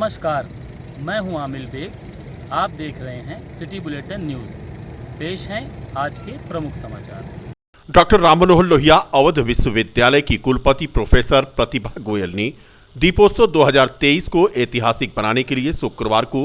नमस्कार, मैं हूं आमिल बेग। आप देख रहे हैं सिटी बुलेटिन न्यूज़। पेश हैं आज के प्रमुख समाचार। डॉक्टर राम मनोहर लोहिया अवध विश्वविद्यालय की कुलपति प्रोफेसर प्रतिभा गोयल ने दीपोत्सव 2023 को ऐतिहासिक बनाने के लिए शुक्रवार को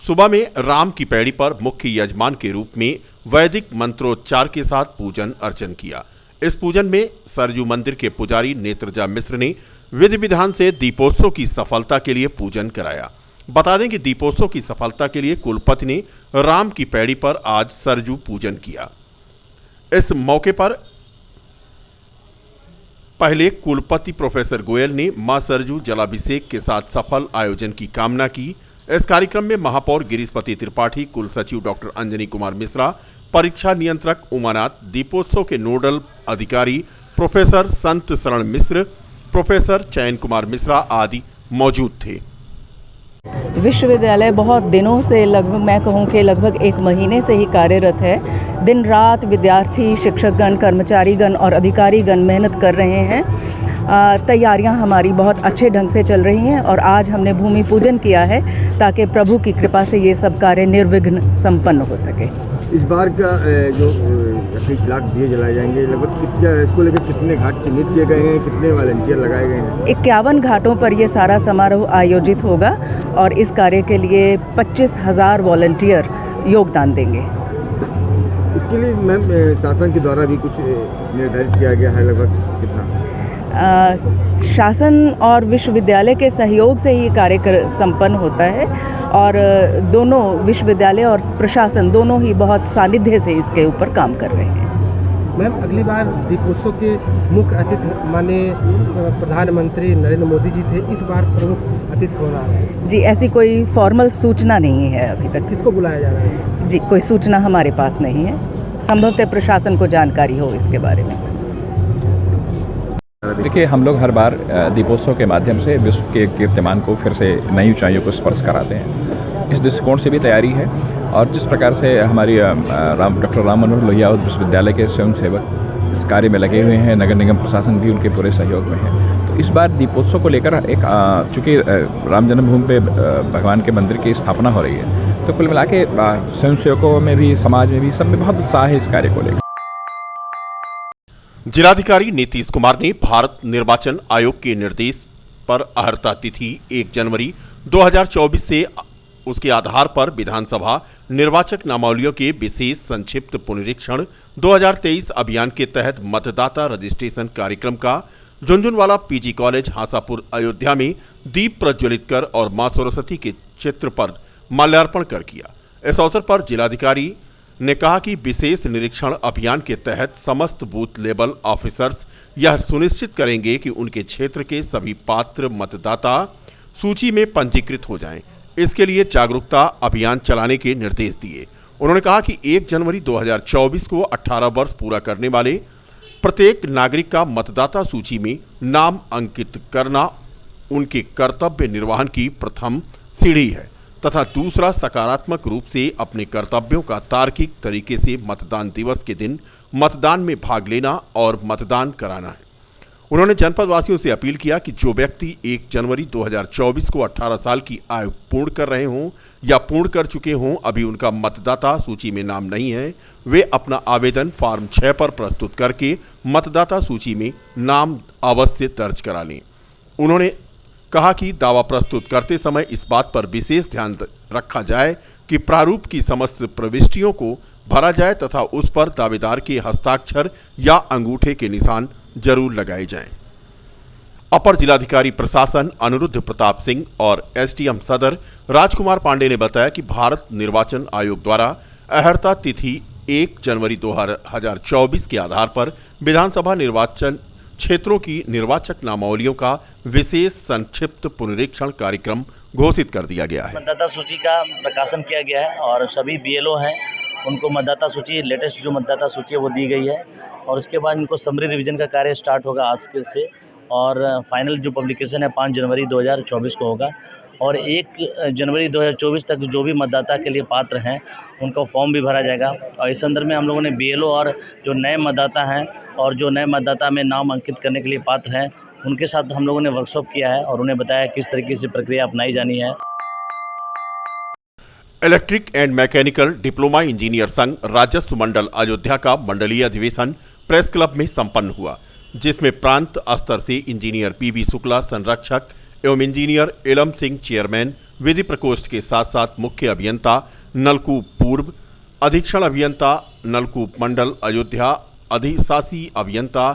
सुबह में राम की पैड़ी पर मुख्य यजमान के रूप में वैदिक मंत्रोच्चार के साथ पूजन अर्चन किया। इस पूजन में सरयू मंदिर के पुजारी नेत्रजा मिश्र ने विधि विधान से दीपोत्सव की सफलता के लिए पूजन कराया। बता दें कि दीपोत्सव की सफलता के लिए कुलपति ने राम की पैड़ी पर आज सरयू पूजन किया। इस मौके पर पहले कुलपति प्रोफेसर गोयल ने मां सरयू जलाभिषेक के साथ सफल आयोजन की कामना की। इस कार्यक्रम में महापौर गिरीशपति त्रिपाठी, कुल सचिव डॉक्टर अंजनी कुमार मिश्रा, परीक्षा नियंत्रक उमानाथ, दीपोत्सव के नोडल अधिकारी प्रोफेसर संत शरण मिश्र, प्रोफेसर चयन कुमार मिश्रा आदि मौजूद थे। विश्वविद्यालय बहुत दिनों से, लगभग मैं कहूँ कि लगभग 1 महीने से ही कार्यरत है। दिन रात विद्यार्थी, शिक्षकगण, कर्मचारीगण और अधिकारीगण मेहनत कर रहे हैं। तैयारियां हमारी बहुत अच्छे ढंग से चल रही हैं और आज हमने भूमि पूजन किया है ताकि प्रभु की कृपा से ये सब कार्य निर्विघ्न संपन्न हो सके। इस बार का जो 28 लाख दिए जलाए जाएंगे, लगभग इसको लेकर कितने घाट चिन्हित किए गए हैं, कितने वॉलंटियर लगाए गए हैं? 51 घाटों पर ये सारा समारोह आयोजित होगा और इस कार्य के लिए 25,000 वॉलंटियर योगदान देंगे। इसके लिए मैम शासन के द्वारा भी कुछ निर्धारित किया गया है, लगभग कितना? शासन और विश्वविद्यालय के सहयोग से ही कार्य संपन्न होता है और दोनों विश्वविद्यालय और प्रशासन दोनों ही बहुत सानिध्य से इसके ऊपर काम कर रहे हैं। मैम, अगली बार दीपोत्सव के मुख्य अतिथि माननीय प्रधानमंत्री नरेंद्र मोदी जी थे, इस बार प्रमुख अतिथि हो रहा है जी। ऐसी कोई फॉर्मल सूचना नहीं है अभी तक। किसको बुलाया जा रहा है जी? कोई सूचना हमारे पास नहीं है। संभवतः प्रशासन को जानकारी हो इसके बारे में। देखिए, हम लोग हर बार दीपोत्सव के माध्यम से विश्व के कीर्तिमान को फिर से नई ऊंचाइयों को स्पर्श कराते हैं। इस दृष्टिकोण से भी तैयारी है और जिस प्रकार से हमारी डॉक्टर राम मनोहर लोहिया विश्वविद्यालय के स्वयंसेवक इस कार्य में लगे हुए हैं, नगर निगम प्रशासन भी उनके पूरे सहयोग में है। तो इस बार दीपोत्सव को लेकर एक चूँकि राम जन्मभूमि पे भगवान के मंदिर की स्थापना हो रही है, तो कुल मिला के स्वयंसेवकों में भी, समाज में भी, सब में बहुत उत्साह है इस कार्य को लेकर। जिलाधिकारी नीतीश कुमार ने भारत निर्वाचन आयोग के निर्देश पर अर्हता तिथि 1 जनवरी 2024 से उसके आधार पर विधानसभा निर्वाचक नामावलियों के विशेष संक्षिप्त पुनरीक्षण 2023 अभियान के तहत मतदाता रजिस्ट्रेशन कार्यक्रम का झुनझुनवाला पीजी कॉलेज हासापुर अयोध्या में दीप प्रज्वलित कर और मां सरस्वती के चित्र पर माल्यार्पण कर किया। इस अवसर पर जिलाधिकारी ने कहा कि विशेष निरीक्षण अभियान के तहत समस्त बूथ लेवल ऑफिसर्स यह सुनिश्चित करेंगे कि उनके क्षेत्र के सभी पात्र मतदाता सूची में पंजीकृत हो जाएं। इसके लिए जागरूकता अभियान चलाने के निर्देश दिए। उन्होंने कहा कि 1 जनवरी 2024 को 18 वर्ष पूरा करने वाले प्रत्येक नागरिक का मतदाता सूची में नाम अंकित करना उनके कर्तव्य निर्वहन की प्रथम सीढ़ी है तथा दूसरा सकारात्मक रूप से अपने कर्तव्यों का तार्किक तरीके से मतदान दिवस के दिन मतदान में भाग लेना और मतदान कराना है। उन्होंने जनपद वासियों से अपील किया कि जो व्यक्ति 1 जनवरी 2024 को 18 साल की आयु पूर्ण कर रहे हों या पूर्ण कर चुके हों, अभी उनका मतदाता सूची में नाम नहीं है, वे अपना आवेदन फॉर्म 6 पर प्रस्तुत करके मतदाता सूची में नाम अवश्य दर्ज करा लें। उन्होंने कहा कि दावा प्रस्तुत करते समय इस बात पर विशेष ध्यान रखा जाए कि प्रारूप की समस्त प्रविष्टियों को भरा जाए तथा उस पर दावेदार के हस्ताक्षर या अंगूठे के निशान जरूर लगाए जाएं। अपर जिलाधिकारी प्रशासन अनिरुद्ध प्रताप सिंह और एसडीएम सदर राजकुमार पांडे ने बताया कि भारत निर्वाचन आयोग द्वारा अर्हता तिथि 1 जनवरी 2024 के आधार पर विधानसभा निर्वाचन क्षेत्रों की निर्वाचक नामावलियों का विशेष संक्षिप्त पुनरीक्षण कार्यक्रम घोषित कर दिया गया है। मतदाता सूची का प्रकाशन किया गया है और सभी बीएलओ हैं उनको मतदाता सूची, लेटेस्ट जो मतदाता सूची है वो दी गई है और उसके बाद इनको समरी रिवीजन का कार्य स्टार्ट होगा आज से और फाइनल जो पब्लिकेशन है 5 जनवरी 2024 को होगा और 1 जनवरी 2024 तक जो भी मतदाता के लिए पात्र हैं उनका फॉर्म भी भरा जाएगा। और इस संदर्भ में हम लोगों ने बीएलओ और जो नए मतदाता हैं और जो नए मतदाता में नाम अंकित करने के लिए पात्र हैं उनके साथ हम लोगों ने वर्कशॉप किया है और उन्हें बताया किस तरीके से प्रक्रिया अपनाई जानी है। Electric and mechanical diploma engineer संघ राजस्व मंडल अयोध्या का मंडलीय अधिवेशन प्रेस क्लब में संपन्न हुआ, जिसमें प्रांत स्तर से इंजीनियर पीबी शुक्ला संरक्षक एवं इंजीनियर एलम सिंह चेयरमैन, विधि प्रकोष्ठ के साथ साथ मुख्य अभियंता नलकूप पूर्व, अधीक्षण अभियंता नलकूप मंडल अयोध्या, अधिशासी अभियंता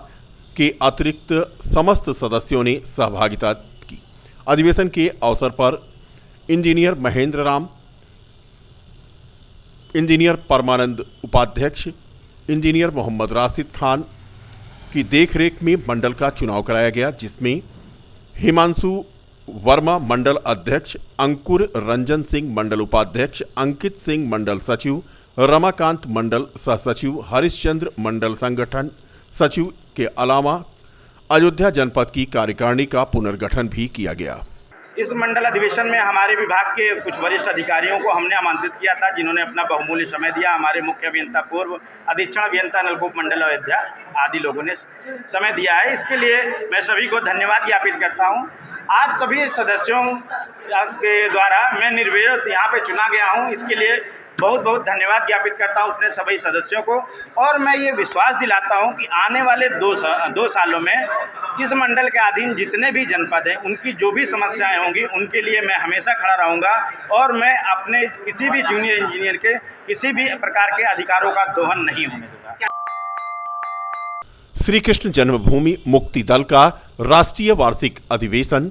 के अतिरिक्त समस्त सदस्यों ने सहभागिता की। अधिवेशन के अवसर पर इंजीनियर महेंद्र राम, इंजीनियर परमानंद उपाध्यक्ष, इंजीनियर मोहम्मद राशिद खान की देखरेख में मंडल का चुनाव कराया गया, जिसमें हिमांशु वर्मा मंडल अध्यक्ष, अंकुर रंजन सिंह मंडल उपाध्यक्ष, अंकित सिंह मंडल सचिव, रमाकांत मंडल सह सचिव, हरिश्चंद्र मंडल संगठन सचिव के अलावा अयोध्या जनपद की कार्यकारिणी का पुनर्गठन भी किया गया। इस मंडल अधिवेशन में हमारे विभाग के कुछ वरिष्ठ अधिकारियों को हमने आमंत्रित किया था, जिन्होंने अपना बहुमूल्य समय दिया। हमारे मुख्य अभियंता पूर्व, अधीक्षण अभियंता नलकूप मंडल अयोध्या आदि लोगों ने समय दिया है। इसके लिए मैं सभी को धन्यवाद ज्ञापित करता हूं। आज सभी सदस्यों के द्वारा मैं निर्विरोध यहाँ पे चुना गया हूँ, इसके लिए बहुत बहुत धन्यवाद ज्ञापित करता हूँ अपने सभी सदस्यों को। और मैं ये विश्वास दिलाता हूँ कि आने वाले दो सालों में इस मंडल के अधीन जितने भी जनपद हैं, उनकी जो भी समस्याएं होंगी, उनके लिए मैं हमेशा खड़ा रहूँगा और मैं अपने किसी भी जूनियर इंजीनियर के किसी भी प्रकार के अधिकारों का दोहन नहीं होने दूंगा। श्री कृष्ण जन्मभूमि मुक्ति दल का राष्ट्रीय वार्षिक अधिवेशन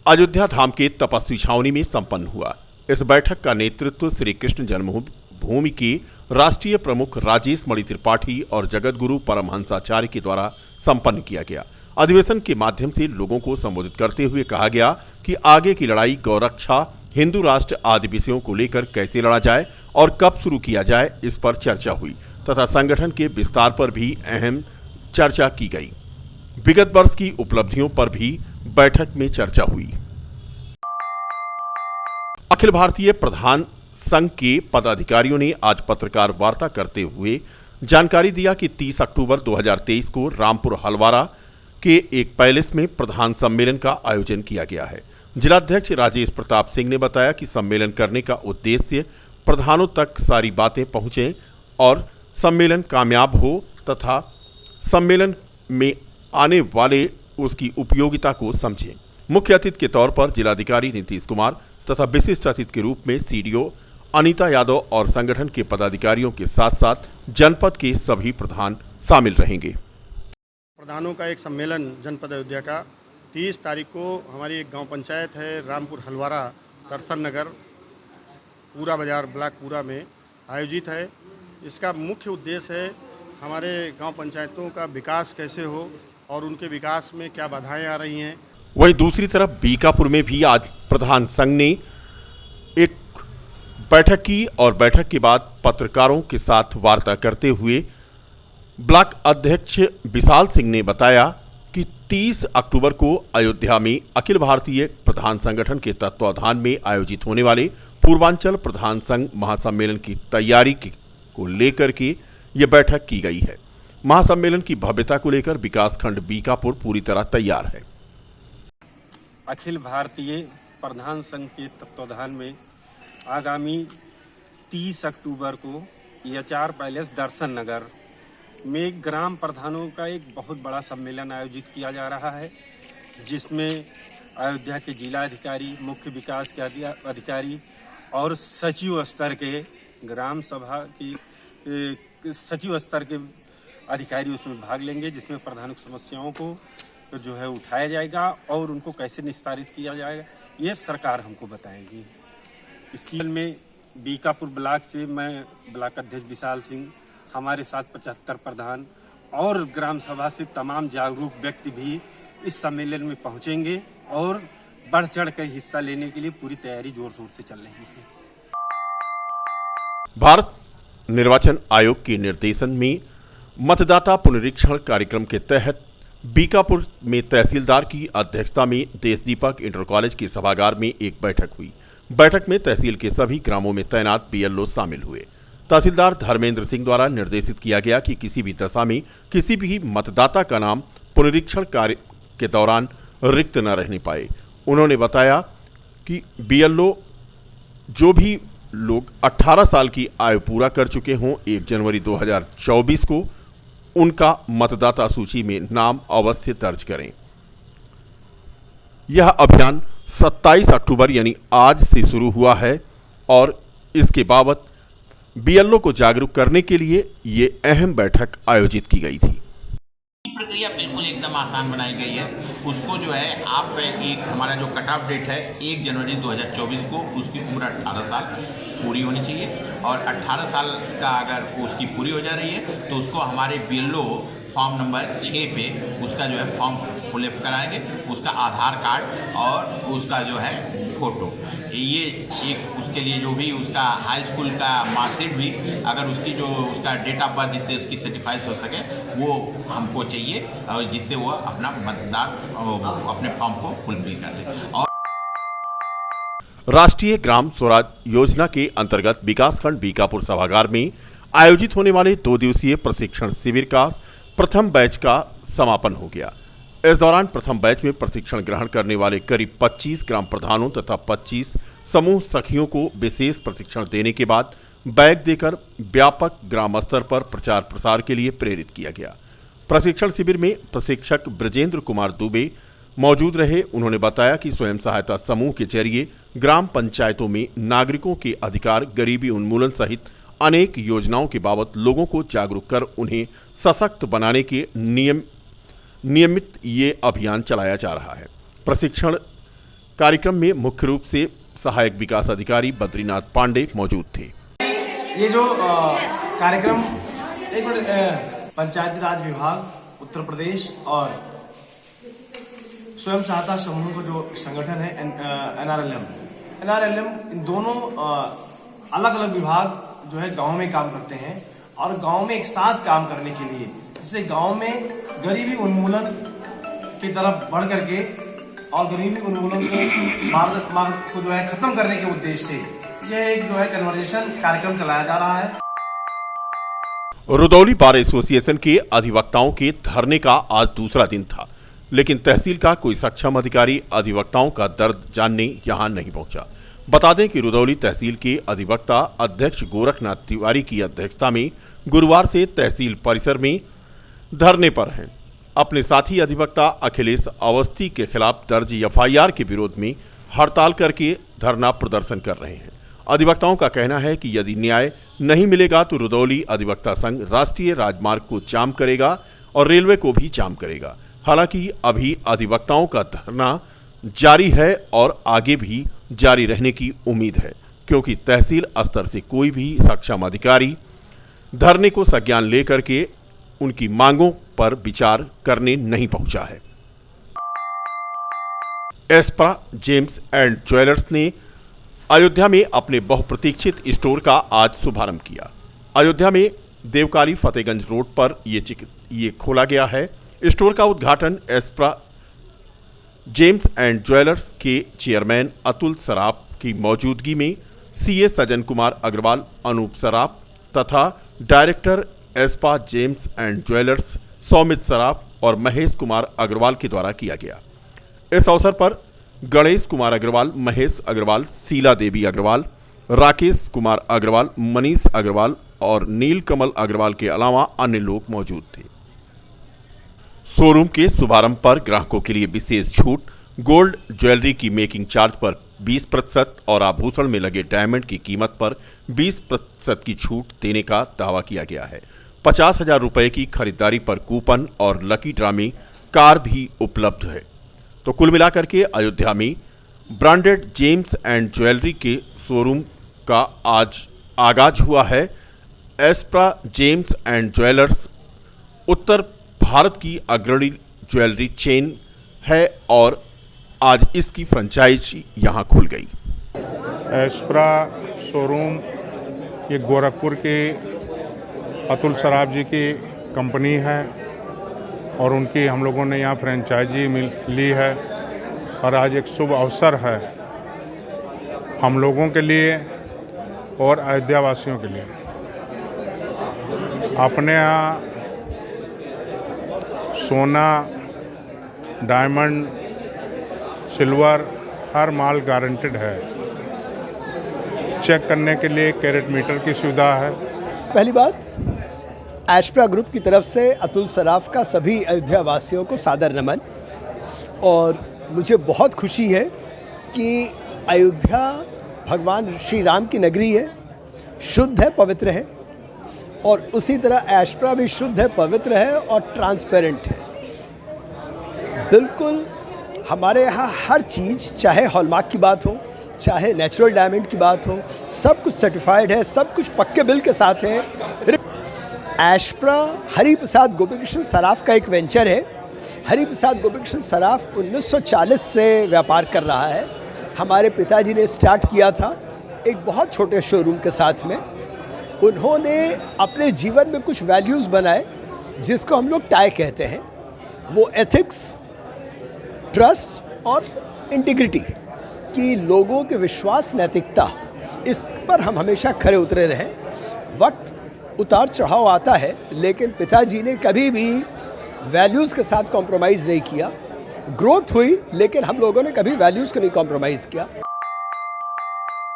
अयोध्या धाम के तपस्वी छावनी में संपन्न हुआ। इस बैठक का नेतृत्व श्री कृष्ण जन्मभूमि के राष्ट्रीय प्रमुख राजेश मणि त्रिपाठी और जगत गुरु परमहंसाचार्य के द्वारा संपन्न किया गया। अधिवेशन के माध्यम से लोगों को संबोधित करते हुए कहा गया कि आगे की लड़ाई गौरक्षा, हिंदू राष्ट्र आदि विषयों को लेकर कैसे लड़ा जाए और कब शुरू किया जाए, इस पर चर्चा हुई तथा संगठन के विस्तार पर भी अहम चर्चा की गई। विगत वर्ष की उपलब्धियों पर भी बैठक में चर्चा हुई। अखिल भारतीय प्रधान संघ के पदाधिकारियों ने आज पत्रकार वार्ता करते हुए जानकारी दिया कि 30 अक्टूबर 2023 को रामपुर हलवारा के एक पैलेस में प्रधान सम्मेलन का आयोजन किया गया है। जिलाध्यक्ष राजेश प्रताप सिंह ने बताया कि सम्मेलन करने का उद्देश्य प्रधानों तक सारी बातें पहुंचें और सम्मेलन कामयाब हो तथा सम्मेलन में आने वाले उसकी उपयोगिता को समझें। मुख्य अतिथि के तौर पर जिलाधिकारी नीतीश कुमार तथा विशिष्ट अतिथि के रूप में सीडीओ अनीता यादव और संगठन के पदाधिकारियों के साथ साथ जनपद के सभी प्रधान शामिल रहेंगे। प्रधानों का एक सम्मेलन जनपद अयोध्या का 30 तारीख को हमारी एक गांव पंचायत है रामपुर हलवारा दर्शन नगर पूरा बाजार ब्लॉक पूरा में आयोजित है। इसका मुख्य उद्देश्य है हमारे गांव पंचायतों का विकास कैसे हो और उनके विकास में क्या बाधाएं आ रही हैं। वहीं दूसरी तरफ बीकापुर में भी आज प्रधान संघ ने एक बैठक की और बैठक के बाद पत्रकारों के साथ वार्ता करते हुए ब्लॉक अध्यक्ष विशाल सिंह ने बताया कि 30 अक्टूबर को अयोध्या में अखिल भारतीय प्रधान संगठन के तत्वाधान में आयोजित होने वाले पूर्वांचल प्रधान संघ महासम्मेलन की तैयारी को लेकर के ये बैठक की गई है। महासम्मेलन की भव्यता को लेकर विकासखंड बीकापुर पूरी तरह तैयार है। अखिल भारतीय प्रधान संघ के तत्वाधान में आगामी 30 अक्टूबर को एचआर पैलेस दर्शन नगर में ग्राम प्रधानों का एक बहुत बड़ा सम्मेलन आयोजित किया जा रहा है, जिसमें अयोध्या के जिला अधिकारी, मुख्य विकास के अधिकारी और सचिव स्तर के ग्राम सभा की सचिव स्तर के अधिकारी उसमें भाग लेंगे, जिसमें प्रधानों की समस्याओं को जो है उठाया जाएगा और उनको कैसे निस्तारित किया जाएगा ये सरकार हमको बताएगी। इसकी में बीकापुर ब्लॉक से मैं ब्लॉक अध्यक्ष विशाल सिंह, हमारे साथ 75 प्रधान और ग्राम सभा से तमाम जागरूक व्यक्ति भी इस सम्मेलन में पहुंचेंगे और बढ़ चढ़ कर हिस्सा लेने के लिए पूरी तैयारी जोर शोर से चल रही है। भारत निर्वाचन आयोग के निर्देशन में मतदाता पुनरीक्षण कार्यक्रम के तहत बीकापुर में तहसीलदार की अध्यक्षता में देश दीपक इंटर कॉलेज के सभागार में एक बैठक हुई। बैठक में तहसील के सभी ग्रामों में तैनात बीएलओ शामिल हुए। तहसीलदार धर्मेंद्र सिंह द्वारा निर्देशित किया गया कि किसी भी दशा में किसी भी मतदाता का नाम पुनरीक्षण कार्य के दौरान रिक्त न रहने पाए। उन्होंने बताया कि बीएलओ जो भी लोग 18 साल की आयु पूरा कर चुके हों 1 जनवरी 2024 को उनका मतदाता सूची में नाम अवश्य दर्ज करें। यह अभियान 27 अक्टूबर यानी आज से शुरू हुआ है और इसके बाबत बीएलओ को जागरूक करने के लिए ये अहम बैठक आयोजित की गई थी। प्रक्रिया बिल्कुल एकदम आसान बनाई गई है। उसको जो है आप एक हमारा जो कट ऑफ डेट है 1 जनवरी 2024 को उसकी उम्र 18 साल पूरी होनी चाहिए और 18 साल का अगर उसकी पूरी हो जा रही है तो उसको हमारे बीएलओ फॉर्म नंबर 6 पे उसका जो है फॉर्म फिलअप कराएंगे, उसका आधार कार्ड और उसका जो है फ़ोटो, ये एक उसके लिए जो भी उसका हाई स्कूल का मार्कशीट भी अगर उसकी जो उसका डेट ऑफ बर्थ जिससे उसकी सर्टिफाइड हो सके वो हमको चाहिए और जिससे वो अपना मतदान अपने फॉर्म को फुलफिल कर दे। और राष्ट्रीय ग्राम स्वराज योजना के अंतर्गत विकासखंड बीकापुर सभागार में आयोजित होने वाले 2 दिवसीय प्रशिक्षण शिविर का प्रथम बैच का समापन हो गया। इस दौरान प्रथम बैच में प्रशिक्षण ग्रहण करने वाले करीब 25 ग्राम प्रधानों तथा 25 समूह सखियों को विशेष प्रशिक्षण देने के बाद बैग देकर व्यापक ग्राम स्तर पर प्रचार प्रसार के लिए प्रेरित किया गया। प्रशिक्षण शिविर में प्रशिक्षक ब्रजेंद्र कुमार दुबे मौजूद रहे। उन्होंने बताया कि स्वयं सहायता समूह के जरिए ग्राम पंचायतों में नागरिकों के अधिकार, गरीबी उन्मूलन सहित अनेक योजनाओं के बाबत लोगों को जागरूक कर उन्हें सशक्त बनाने के नियमित ये अभियान चलाया जा रहा है। प्रशिक्षण कार्यक्रम में मुख्य रूप से सहायक विकास अधिकारी बद्रीनाथ पांडे मौजूद थे। ये जो कार्यक्रम पंचायती राज विभाग उत्तर प्रदेश और स्वयं सहायता समूह का जो संगठन है एनआरएलएम इन दोनों अलग अलग विभाग जो है गांव में काम करते हैं और गांव में एक साथ काम करने के लिए जिससे गांव में गरीबी उन्मूलन की तरफ बढ़ करके और गरीबी उन्मूलन को जो है खत्म करने के उद्देश्य से यह एक जो है कन्वर्सेशन कार्यक्रम चलाया जा रहा है। रुदौली बार एसोसिएशन के अधिवक्ताओं के धरने का आज दूसरा दिन था, लेकिन तहसील का कोई सक्षम अधिकारी अधिवक्ताओं का दर्द जानने यहां नहीं पहुंचा। बता दें कि रुदौली तहसील के अधिवक्ता अध्यक्ष गोरखनाथ तिवारी की अध्यक्षता में गुरुवार से तहसील परिसर में धरने पर हैं। अपने साथी अधिवक्ता अखिलेश अवस्थी के खिलाफ दर्ज एफआईआर के विरोध में हड़ताल करके धरना प्रदर्शन कर रहे हैं। अधिवक्ताओं का कहना है कि यदि न्याय नहीं मिलेगा तो रुदौली अधिवक्ता संघ राष्ट्रीय राजमार्ग को जाम करेगा और रेलवे को भी जाम करेगा। हालांकि अभी अधिवक्ताओं का धरना जारी है और आगे भी जारी रहने की उम्मीद है, क्योंकि तहसील स्तर से कोई भी सक्षम अधिकारी धरने को संज्ञान लेकर के उनकी मांगों पर विचार करने नहीं पहुंचा है। एस्प्रा जेम्स एंड ज्वेलर्स ने अयोध्या में अपने बहुप्रतीक्षित स्टोर का आज शुभारंभ किया। अयोध्या में देवकारी फतेहगंज रोड पर ये खोला गया है। स्टोर का उद्घाटन एस्प्रा जेम्स एंड ज्वेलर्स के चेयरमैन अतुल सराफ की मौजूदगी में सीए सज्जन कुमार अग्रवाल, अनूप सराफ तथा डायरेक्टर एस्पा gems and jewellers Saumit Saraf और महेश कुमार अग्रवाल के द्वारा किया गया। इस अवसर पर गणेश कुमार अग्रवाल, महेश अग्रवाल, शीला देवी अग्रवाल, राकेश कुमार अग्रवाल, मनीष अग्रवाल और नीलकमल अग्रवाल के अलावा अन्य लोग मौजूद थे। शोरूम के शुभारंभ पर ग्राहकों के लिए विशेष छूट, गोल्ड ज्वेलरी की मेकिंग चार्ज पर 20% और आभूषण में लगे डायमंड की कीमत पर 20% की छूट देने का दावा किया गया है। 50,000 रुपये की खरीदारी पर कूपन और लकी ड्रा में कार भी उपलब्ध है। तो कुल मिलाकर के अयोध्या में ब्रांडेड जेम्स एंड ज्वेलरी के शोरूम का आज आगाज हुआ है। एस्प्रा जेम्स एंड ज्वेलर्स उत्तर भारत की अग्रणी ज्वेलरी चेन है और आज इसकी फ्रेंचाइजी यहां खुल गई। एस्प्रा शोरूम ये गोरखपुर के अतुल सराफ जी की कंपनी है और उनकी हम लोगों ने यहाँ फ्रेंचाइजी ली है और आज एक शुभ अवसर है हम लोगों के लिए और अयोध्या वासियों के लिए। अपने यहाँ सोना, डायमंड, सिल्वर हर माल गारंटेड है। चेक करने के लिए कैरेट मीटर की सुविधा है। पहली बात, एशप्रा ग्रुप की तरफ से अतुल सराफ का सभी अयोध्या वासियों को सादर नमन। और मुझे बहुत खुशी है कि अयोध्या भगवान श्री राम की नगरी है, शुद्ध है, पवित्र है, और उसी तरह एशप्रा भी शुद्ध है, पवित्र है और ट्रांसपेरेंट है। बिल्कुल हमारे यहाँ हर चीज़, चाहे हॉलमार्क की बात हो, चाहे नेचुरल डायमंड की बात हो, सब कुछ सर्टिफाइड है, सब कुछ पक्के बिल के साथ है। एशप्रा हरि प्रसाद गोपीकृष्ण सराफ का एक वेंचर है। हरि प्रसाद गोपीकृष्ण सराफ 1940 से व्यापार कर रहा है। हमारे पिताजी ने स्टार्ट किया था एक बहुत छोटे शोरूम के साथ में। उन्होंने अपने जीवन में कुछ वैल्यूज़ बनाए जिसको हम लोग टाई कहते हैं। वो एथिक्स, ट्रस्ट और इंटीग्रिटी की, लोगों के विश्वास, नैतिकता, इस पर हम हमेशा खरे उतरे रहें। वक्त उतार चढ़ाव आता है, लेकिन पिताजी ने कभी भी वैल्यूज़ के साथ कॉम्प्रोमाइज़ नहीं किया। ग्रोथ हुई, लेकिन हम लोगों ने कभी वैल्यूज़ को नहीं कॉम्प्रोमाइज़ किया।